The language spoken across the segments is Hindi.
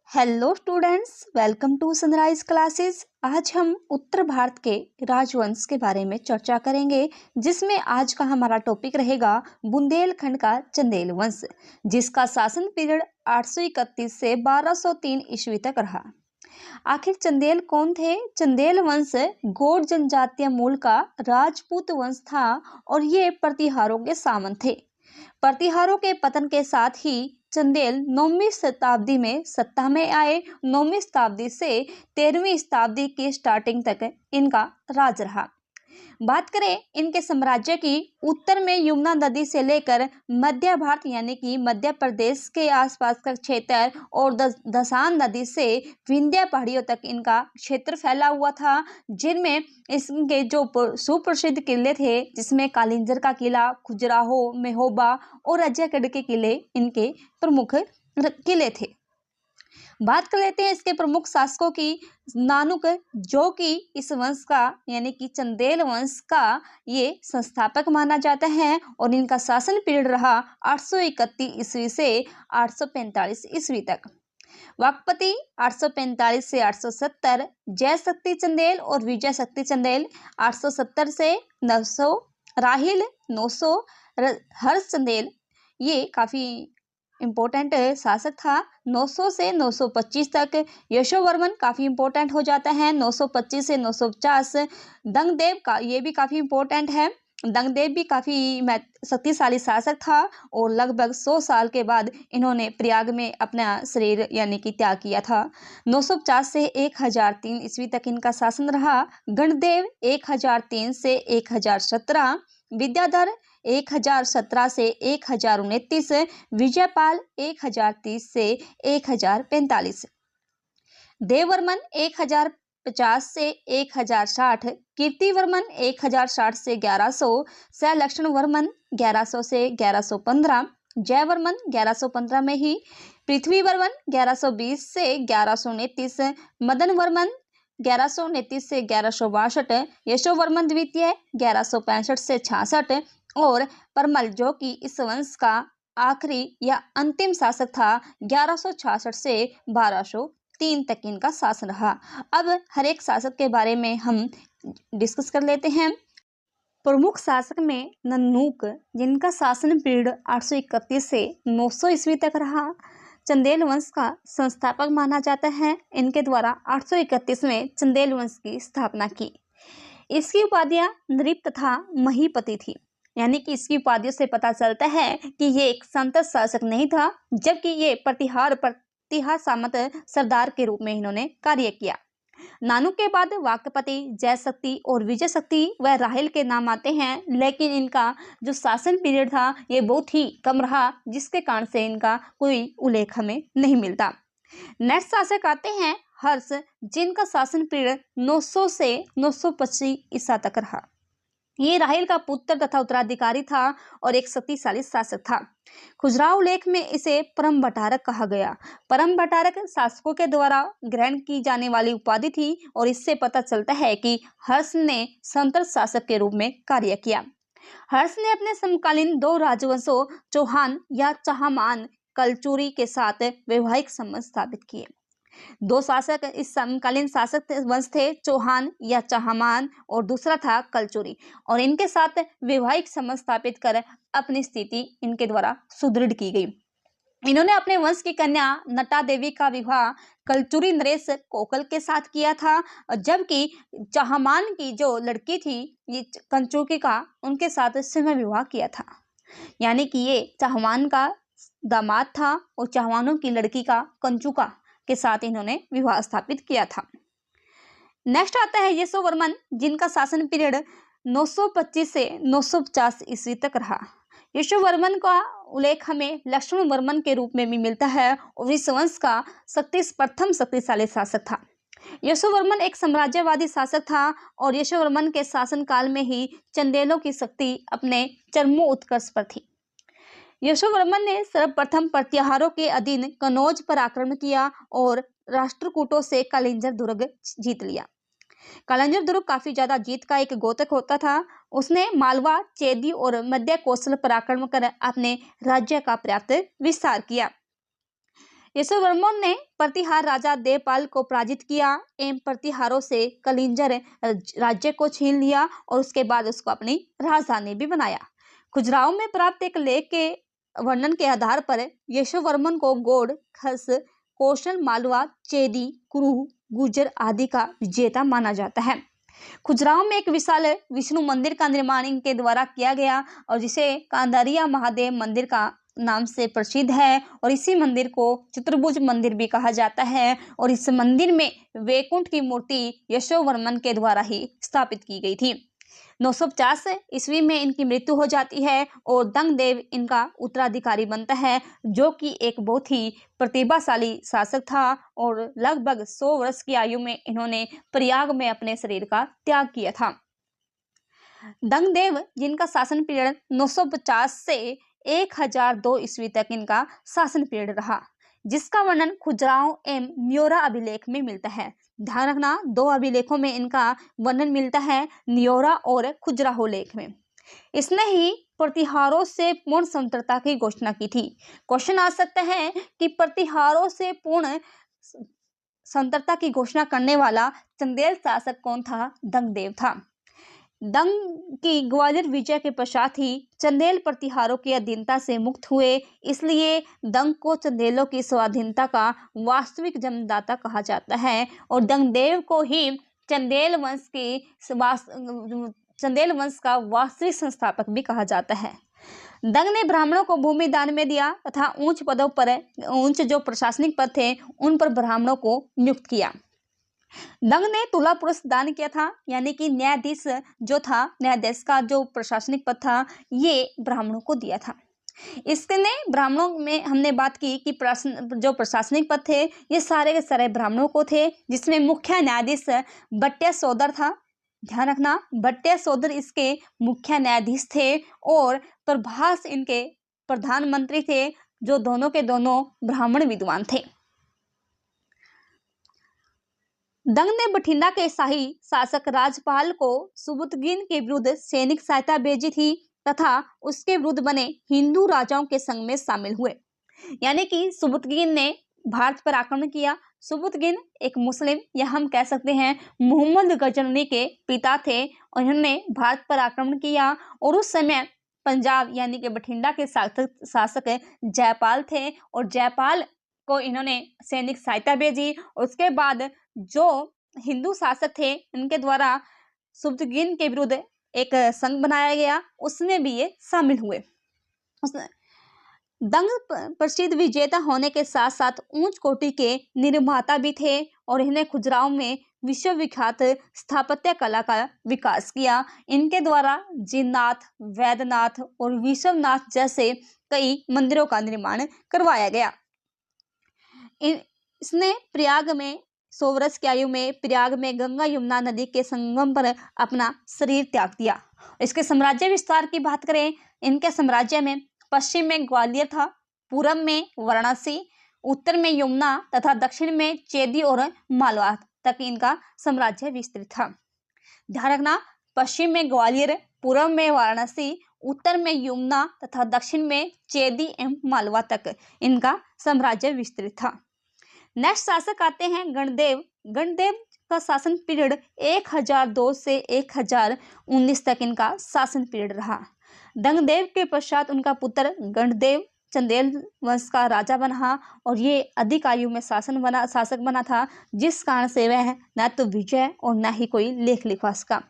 Hello students, welcome to Sunrise Classes. आज हम उत्तर भारत के राजवंश के बारे में चर्चा करेंगे, जिसमें आज का हमारा टॉपिक रहेगा बुंदेलखंड का चंदेल वंश, जिसका शासन पीरियड 831 से 1203 ईस्वी तक रहा। आखिर चंदेल कौन थे? चंदेल वंश गौड़ जनजातीय मूल का राजपूत वंश था और ये प्रतिहारों के सामंत थे। प्रतिहारों के पतन के साथ ही चंदेल 9वीं शताब्दी में सत्ता में आए। 9वीं शताब्दी से 13वीं शताब्दी की स्टार्टिंग तक इनका राज रहा। बात करें इनके साम्राज्य की, उत्तर में यमुना नदी से लेकर मध्य भारत यानी कि मध्य प्रदेश के आसपास का क्षेत्र और दसान नदी से विंध्य पहाड़ियों तक इनका क्षेत्र फैला हुआ था, जिनमें इसके जो सुप्रसिद्ध किले थे, जिसमें कालिंजर का किला, खजुराहो, मेहोबा और अजयगढ़ के किले इनके प्रमुख किले थे। बात कर लेते हैं इसके प्रमुख शासकों की। नानुक, जो कि इस वंश का यानी कि चंदेल वंश का ये संस्थापक माना जाता है और इनका शासन पीरियड रहा 831 ईस्वी से 845 ईस्वी तक। वाकपति 845 से 870, जय शक्ति चंदेल और विजय शक्ति चंदेल 870 से 900, राहिल 900, हर्ष चंदेल ये काफी इम्पोर्टेंट शासक था 900 से 925 तक। यशोवर्मन काफी इम्पोर्टेंट हो जाता है 925 से 950। दंगदेव का ये भी काफी इम्पोर्टेंट है। दंगदेव भी काफी शक्तिशाली शासक था और लगभग 100 साल के बाद इन्होंने प्रयाग में अपना शरीर यानी कि त्याग किया था। 950 से 1003 ईस्वी तक इनका शासन रहा। गणदेव 1003 से 1017, विद्याधर 1017 से 1029, विजयपाल 1030 से 1045, देववर्मन 1050 से 1060, कीर्तिवर्मन 1060 से 1100, सलक्षण वर्मन 1100 से 1115, जयवर्मन 1115 में ही, पृथ्वीवर्मन 1120 से 1129, मदन वर्मन 1129 से 1162, यशोवर्मन द्वितीय 1165 से 66 और परमल, जो कि इस वंश का आखिरी या अंतिम शासक था, 1166 से 1203 तक इनका शासन रहा। अब हर एक शासक के बारे में हम डिस्कस कर लेते हैं। प्रमुख शासक में नन्नूक, जिनका शासन पीरियड 831 से 900 ईस्वी तक रहा, चंदेल वंश का संस्थापक माना जाता है। इनके द्वारा 831 में चंदेल वंश की स्थापना की। इसकी उपाधियां नृप तथा महीपति थी, यानी कि इसकी उपाधियों से पता चलता है कि ये एक संतत शासक नहीं था, जबकि ये प्रतिहार सामंत सरदार के रूप में इन्होंने कार्य किया। नानुक के बाद वाकपति, जय शक्ति और विजय शक्ति व राहिल के नाम आते हैं, लेकिन इनका जो शासन पीरियड था ये बहुत ही कम रहा, जिसके कारण से इनका कोई उल्लेख हमें नहीं मिलता। नेक्स्ट शासक आते हैं हर्ष, जिनका शासन पीरियड 900 से 925 ईसा तक रहा। ये राहिल का पुत्र तथा उत्तराधिकारी था और एक शक्तिशाली शासक था। खजुराहो लेख में इसे परम भट्टारक कहा गया। परम भट्टारक शासकों के द्वारा ग्रहण की जाने वाली उपाधि थी और इससे पता चलता है कि हर्ष ने संतत शासक के रूप में कार्य किया। हर्ष ने अपने समकालीन दो राजवंशों चौहान या चाहमान कलचुरी के साथ वैवाहिक संबंध स्थापित किए। दो शासक इस समकालीन शासक वंश थे, चौहान या चाहमान और दूसरा था कलचुरी, और इनके साथ वैवाहिक संबंध स्थापित कर अपनी स्थिति इनके द्वारा सुदृढ़ की गई। इन्होंने अपने वंश की कन्या नटा देवी का विवाह कलचुरी नरेश कोकल के साथ किया था, जबकि चाहमान की जो लड़की थी ये कंचुकी का, उनके साथ समय विवाह किया था। यानी कि ये चाहमान का दामाद था और चाहमानों की लड़की का कंचुका के साथ इन्होंने विवाह स्थापित किया था। नेक्स्ट आता है यशोवर्मन, जिनका शासन पीरियड 925 से 950 ईस्वी तक रहा। यशोवर्मन का उल्लेख हमें लक्ष्मण वर्मन के रूप में भी मिलता है और इस वंश का प्रथम शक्तिशाली शासक था। यशोवर्मन एक साम्राज्यवादी शासक था और यशोवर्मन के शासन काल में ही चंदेलों की शक्ति अपने चरमोत्कर्ष पर थी। यशोवर्मन ने सर्वप्रथम प्रतिहारों के अधीन कनौज पर आक्रमण किया और राष्ट्रकूटों से कालिंजर दुर्ग जीत लिया। कालिंजर दुर्ग काफी ज्यादा जीत का एक गोतक होता था। उसने मालवा, चेदी और मध्य कौशल पर आक्रमण कर अपने राज्य का पर्याप्त विस्तार किया। यशोवर्मन ने प्रतिहार राजा देवपाल को पराजित किया एवं प्रतिहारों से कलिंजर राज्य को छीन लिया और उसके बाद उसको अपनी राजधानी भी बनाया। खुजराहो में प्राप्त एक लेख के वर्णन के आधार पर यशोवर्मन को गौड़, खस, कौशल, मालवा, चेदी, कुरु, गुर्जर आदि का विजेता माना जाता है। खुजराहो में एक विशाल विष्णु मंदिर का निर्माण इनके द्वारा किया गया और जिसे कांदारिया महादेव मंदिर का नाम से प्रसिद्ध है और इसी मंदिर को चतुर्भुज मंदिर भी कहा जाता है और इस मंदिर में वैकुंठ की मूर्ति यशोवर्मन के द्वारा ही स्थापित की गई थी। 950 ईस्वी में इनकी मृत्यु हो जाती है और दंगदेव इनका उत्तराधिकारी बनता है, जो कि एक बहुत ही प्रतिभाशाली शासक था और लगभग 100 वर्ष की आयु में इन्होंने प्रयाग में अपने शरीर का त्याग किया था। दंगदेव जिनका शासन पीरियड 950 से 1002 ईस्वी तक इनका शासन पीरियड रहा, जिसका वर्णन खुजराहो एवं न्योरा अभिलेख में मिलता है। ध्यान रखना, 2 अभिलेखों में इनका वर्णन मिलता है, न्योरा और खुजराहो लेख में। इसने ही प्रतिहारों से पूर्ण स्वतंत्रता की घोषणा की थी। क्वेश्चन आ सकता है कि प्रतिहारों से पूर्ण स्वतंत्रता की घोषणा करने वाला चंदेल शासक कौन था? दंगदेव था। दंग की ग्वालियर विजय के पश्चात ही चंदेल प्रतिहारों की अधीनता से मुक्त हुए, इसलिए दंग को चंदेलों की स्वाधीनता का वास्तविक जन्मदाता कहा जाता है और दंगदेव को ही चंदेल वंश का वास्तविक संस्थापक भी कहा जाता है। दंग ने ब्राह्मणों को भूमि दान में दिया तथा ऊंच पदों पर जो प्रशासनिक पद थे उन पर ब्राह्मणों को नियुक्त किया। दंग ने तुला पुरुष दान किया था, यानी कि न्यायाधीश जो था, न्यायाधीश का जो प्रशासनिक पद था ये ब्राह्मणों को दिया था। इसने ब्राह्मणों में हमने बात की कि जो प्रशासनिक पद थे ये सारे के सारे ब्राह्मणों को थे, जिसमें मुख्य न्यायाधीश बट्टे सोदर था। ध्यान रखना, बट्टे सोदर इसके मुख्य न्यायाधीश थे और प्रभास इनके प्रधानमंत्री थे, जो दोनों के दोनों ब्राह्मण विद्वान थे। दंग ने बठिंडा के शाही शासक राजपाल को सुबुतगिन के विरुद्ध सैनिक सहायता भेजी थी तथा उसके विरुद्ध बने हिंदू राजाओं के संग में शामिल हुए, यानी कि सुबुतगिन ने भारत पर आक्रमण किया। सुबुतगिन एक मुस्लिम या हम कह सकते हैं मोहम्मद गजनवी के पिता थे और इन्होंने भारत पर आक्रमण किया और उस समय पंजाब यानी कि बठिंडा के शासक जयपाल थे और जयपाल को इन्होंने सैनिक सहायता भेजी और उसके बाद जो हिंदू शासक थे इनके द्वारा सुबुतगिन के विरुद्ध एक संघ बनाया गया, उसमें भी ये शामिल हुए। दंग प्रसिद्ध विजेता होने के साथ साथ उच्च कोटि के निर्माता भी थे और इन्हें खुजराहो में विश्वविख्यात स्थापत्य कला का विकास किया। इनके द्वारा जिननाथ, वैद्यनाथ और विश्वनाथ जैसे कई मंदिरों का निर्माण करवाया गया। इसने प्रयाग में 100 वर्ष की आयु में प्रयाग में गंगा यमुना नदी के संगम पर अपना शरीर त्याग दिया। इसके साम्राज्य विस्तार की बात करें, इनके साम्राज्य में पश्चिम में ग्वालियर था, पूरब में वाराणसी, उत्तर में यमुना तथा दक्षिण में चेदी और मालवा तक इनका साम्राज्य विस्तृत था। ध्यान रखना, पश्चिम में ग्वालियर, पूरब में वाराणसी, उत्तर में यमुना तथा दक्षिण में चेदी एवं मालवा तक इनका साम्राज्य विस्तृत था। नेक्स्ट शासक आते हैं गणदेव। गणदेव का शासन पीरियड 1002 से 1019 तक इनका शासन पीरियड रहा। दंगदेव के पश्चात उनका पुत्र गणदेव चंदेल वंश का राजा बना और ये अधिक आयु में शासक बना था, जिस कारण से वह न तो विजय और न ही कोई लेख लिखा सका।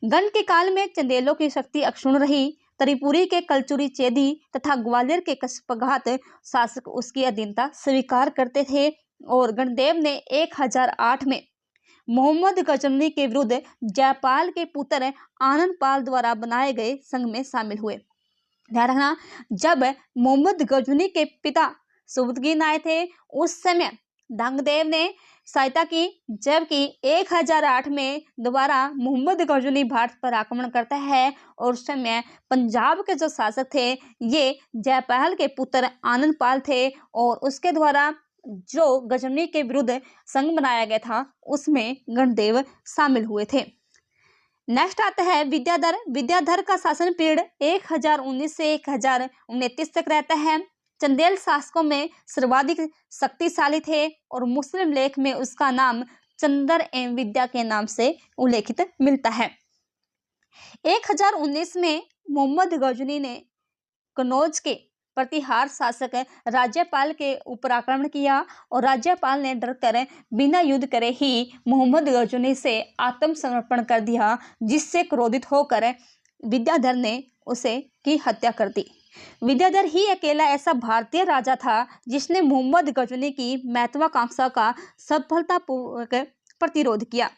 गण के काल में चंदेलों की शक्ति अक्षुण्ण रही। त्रिपुरी के कलचुरी चेदी तथा ग्वालियर के कस्पघात शासक उसकी अधीनता स्वीकार करते थे और गणदेव ने 1008 में मोहम्मद गजनवी के विरुद्ध जयपाल के पुत्र आनंदपाल द्वारा बनाए गए संघ में शामिल हुए। ध्यान रखना, जब मोहम्मद गजनवी के पिता सुबुतगिन आए थे उस समय दंगदेव ने सहायता की, जबकि 1008 में दोबारा मोहम्मद गजनवी भारत पर आक्रमण करता है और उस समय पंजाब के जो शासक थे ये जयपाल के पुत्र आनंदपाल थे और उसके द्वारा जो गजनवी के विरुद्ध संघ बनाया गया था उसमें गणदेव शामिल हुए थे। नेक्स्ट आता है विद्याधर। विद्याधर का शासन पीरियड 1019 से 1029 तक रहता है। चंदेल शासकों में सर्वाधिक शक्तिशाली थे और मुस्लिम लेख में उसका नाम चंदर एवं विद्या के नाम से उल्लेखित मिलता है। 1019 में मोहम्मद गजनी ने कन्नौज के प्रतिहार शासक राज्यपाल के ऊपर आक्रमण किया और राज्यपाल ने डरकर बिना युद्ध करे ही मोहम्मद गजनी से आत्मसमर्पण कर दिया, जिससे क्रोधित होकर विद्याधर ने उसे की हत्या कर दी। विद्याधर ही अकेला ऐसा भारतीय राजा था जिसने मोहम्मद गजनी की महत्वाकांक्षा का सफलतापूर्वक प्रतिरोध किया।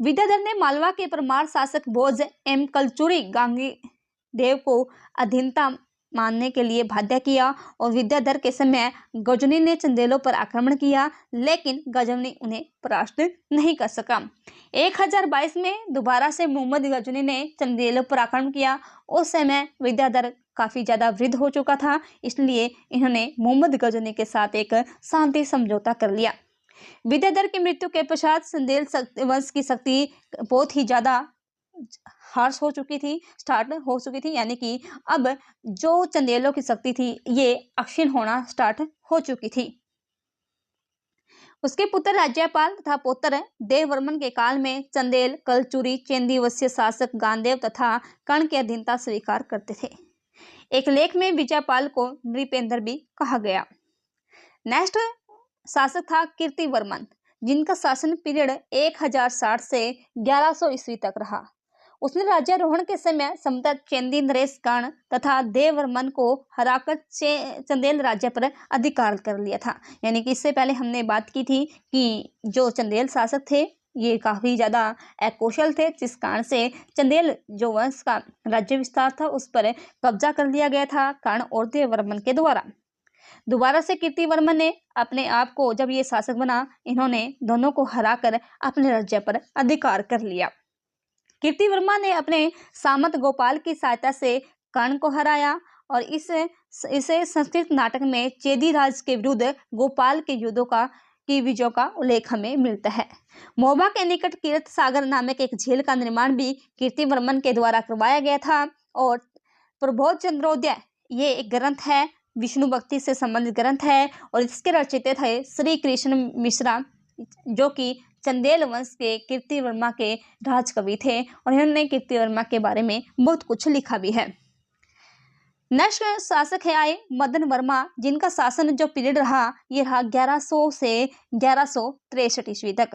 विद्याधर ने मालवा के परमार शासक भोज एवं कलचुरी गांगी देव को अधीनता मानने के लिए बाध्य किया और विद्याधर के समय गजनी ने चंदेलों पर आक्रमण किया, लेकिन गजनी उन्हें परास्त नहीं कर सका। 1022 में दोबारा से मोहम्मद गजनी ने चंदेलों पर आक्रमण किया। उस समय विद्याधर काफी ज्यादा वृद्ध हो चुका था, इसलिए इन्होंने मोहम्मद गजनी के साथ एक शांति समझौता कर लिया। विद्याधर की मृत्यु के पश्चात चंदेल वंश की शक्ति बहुत ही ज्यादा हार्श हो चुकी थी, स्टार्ट हो चुकी थी, यानी कि अब जो चंदेलों की शक्ति थी ये अक्षीण होना स्टार्ट हो चुकी थी। उसके पुत्र राज्यपाल तथा पौत्र देववर्मन के काल में चंदेल, कलचुरी, चेंदी वंशीय शासक गांधेव तथा कर्ण की अधीनता स्वीकार करते थे। एक लेख में विजयपाल को नृपेंद्र भी कहा गया। नेक्स्ट शासक था कीर्तिवर्मन, जिनका शासन पीरियड 1060 से 1100 ईस्वी तक रहा। उसने राज्यारोहण के समय समतट चेंदी नरेश कर्ण तथा देववर्मन को हराकर चंदेल राज्य पर अधिकार कर लिया था। यानी कि इससे पहले हमने बात की थी कि जो चंदेल शासक थे ये काफी ज्यादा अकुशल थे, जिस कारण से चंदेल जो वंश का राज्य विस्तार था उस पर कब्जा कर लिया गया था कर्ण और देववर्मन के द्वारा। दोबारा से कीर्तिवर्मन ने अपने आप को जब ये शासक बना, इन्होंने दोनों को हराकर अपने राज्य पर अधिकार कर लिया। कीर्तिवर्मा ने अपने सामंत गोपाल की सहायता से कर्ण को हराया और इसे संस्कृत नाटक में चेदी राज के विरुद्ध गोपाल के युद्धों की विजयों का उल्लेख हमें मिलता है। मोबा के निकट कीर्त सागर नामक एक झील का निर्माण भी कीर्तिवर्मन के द्वारा करवाया गया था। और प्रबोध चंद्रोदय ये एक ग्रंथ है, विष्णु भक्ति से संबंधित ग्रंथ है और इसके रचयिता थे श्री कृष्ण मिश्रा, जो कि चंदेल वंश के कीर्तिवर्मा के राजकवि थे और इन्होंने कीर्तिवर्मा के बारे में बहुत कुछ लिखा भी है। नेक्स्ट शासक है आए मदन वर्मा, जिनका शासन जो पीरियड रहा ये रहा 1100 से 1163 ईस्वी तक।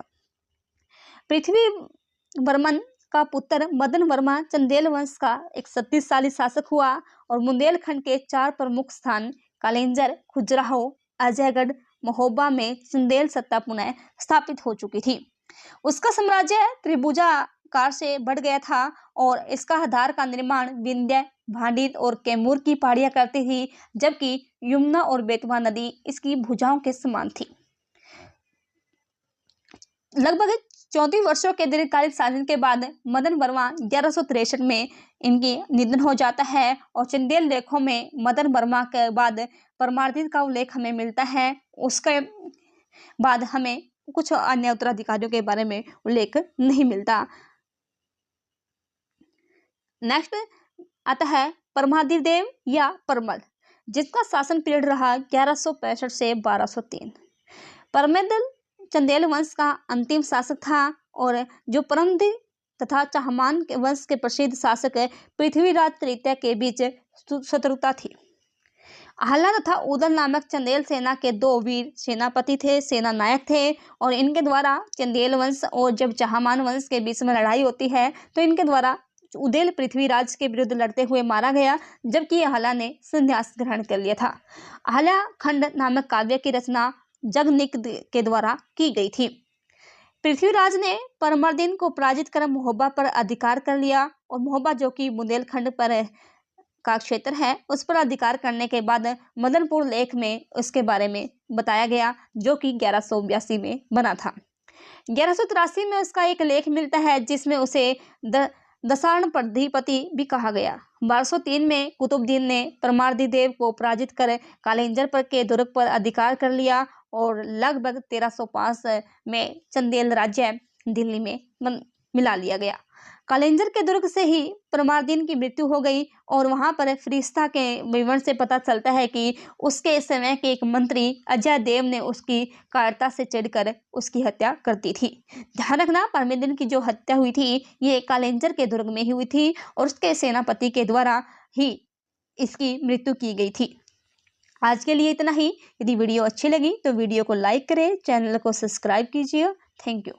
पृथ्वी वर्मन का पुत्र मदन वर्मा चंदेल वंश का एक शक्तिशाली शासक हुआ और बुंदेलखंड के 4 प्रमुख स्थान कालिंजर, खजुराहो, अजयगढ़, महोबा में चंदेल सत्ता पुनः स्थापित हो चुकी थी। उसका साम्राज्य त्रिभुजाकार से बढ़ गया था और इसका आधार का निर्माण विंध्य, भांडित और कैमूर की पहाड़ियां करती थी, जबकि यमुना और बेतवा नदी इसकी भुजाओं के समान थी। लगभग 34 वर्षों के दीर्घकालिक शासन के बाद मदन वर्मा 1163 में इनकी निधन हो जाता है और चंदेल लेखों में मदन वर्मा के बाद परमार्दित का उल्लेख हमें मिलता है। उसके बाद हमें कुछ अन्य उत्तराधिकारियों के बारे में उल्लेख नहीं मिलता। नेक्स्ट आता है परमादिर देव या परमल, जिसका शासन पीरियड रहा 1165 से 1203। परमदल चंदेल वंश का अंतिम शासक था और जो परमदिर तथा चाहमान के वंश के प्रसिद्ध शासक पृथ्वीराज तृतीय के बीच शत्रुता थी। आहला तथा उदल नामक चंदेल सेना के 2 वीर सेनापति थे, सेना नायक थे और इनके द्वारा चंदेल वंश और जब चाहमान वंश के बीच में लड़ाई होती है तो इनके द्वारा उदेल पृथ्वीराज के विरुद्ध लड़ते हुए मारा गया, जबकि आहला ने संन्यास ग्रहण कर लिया था। आहला खंड नामक काव्य की रचना जगनिक के द्वारा की गई थी। पृथ्वीराज ने परमर्दिन को पराजित कर महोबा पर अधिकार कर लिया और महोबा जो कि बुंदेलखंड पर का क्षेत्र है उस पर अधिकार करने के बाद मदनपुर लेख में उसके बारे में बताया गया, जो कि 1182 में बना था। 1183 में उसका एक लेख मिलता है जिसमें उसे दशार्ण अधिपति भी कहा गया। 1203 में कुतुबुद्दीन ने परमार्दिदेव को पराजित कर कालिंजर पर के दुर्ग पर अधिकार कर लिया और लगभग 1305 में चंदेल राज्य दिल्ली में मिला लिया गया। कालेंजर के दुर्ग से ही परमारदीन की मृत्यु हो गई और वहां पर फरिश्ता के विवरण से पता चलता है कि उसके समय के एक मंत्री अजय देव ने उसकी कायरता से चिढ़कर उसकी हत्या कर दी थी। ध्यान रखना, परमारदीन की जो हत्या हुई थी ये कालेंजर के दुर्ग में ही हुई थी और उसके सेनापति के द्वारा ही इसकी मृत्यु की गई थी। आज के लिए इतना ही। यदि वीडियो अच्छी लगी तो वीडियो को लाइक करें, चैनल को सब्सक्राइब कीजिए। Thank you.